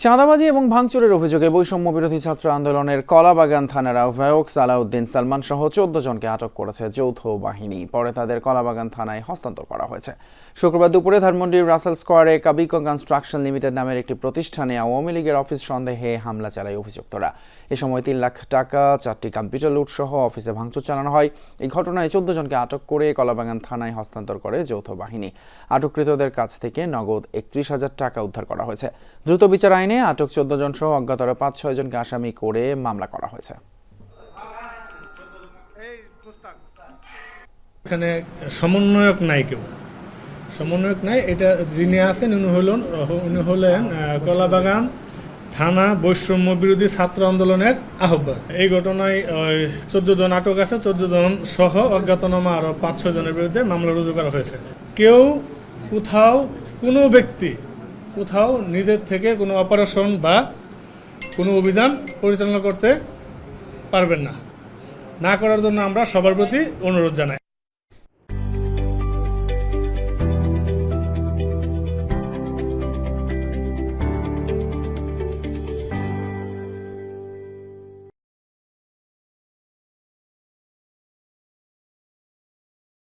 চাঁদাবাজি এবং ভাঙচুরের অভিযোগে বৈষম্য বিরোধী ছাত্র আন্দোলনের কলাবাগান থানার আহ্বায়ক সালাউদ্দিন সালমান সহ 14 জনকে আটক করেছে যৌথ বাহিনী। পরে তাদের কলাবাগান থানায় হস্তান্তর করা হয়েছে। শুক্রবার দুপুরে ধানমন্ডির রাসেল স্কোয়ারে কাবিকো কনস্ট্রাকশন লিমিটেড নামের একটি প্রতিষ্ঠানে আওয়ামী লীগের অফিস সন্দেহে হামলা চালায় অভিযুক্তরা। এ সময় 3 লাখ টাকা, 4টি কম্পিউটার লুট সহ অফিসে ভাঙচুর চালানো হয়। এই ঘটনায় 14 জনকে আটক করে কলাবাগান থানায় হস্তান্তর করে যৌথ বাহিনী। আটককৃতদের কাছ থেকে নগদ 31,000 টাকা উদ্ধার করা হয়েছে। দ্রুত বিচার আইনে আটক 14 জন সহ অজ্ঞাতরা 5-6 জনকে আসামি করে মামলা করা হয়েছে। এখানে সমন্বয়ক নাই, কেউ সমন্বয়ক নাই। এটা যিনি আছেন উনি হলেন কলাবাগান থানা বৈষম্য বিরোধী ছাত্র আন্দোলনের আহ্বায়ক। এই ঘটনায় 14 জন আটক আছে, 14 জন সহ অজ্ঞাতনামা আরো 5-6 জনের বিরুদ্ধে মামলা রুজু করা হয়েছে। কেউ কোথাও কোনো ব্যক্তি কোথাও নিজের থেকে কোনো অপারেশন বা কোনো অভিযান পরিচালনা করতে পারবেন না করার জন্য আমরা সবার প্রতি অনুরোধ জানাই।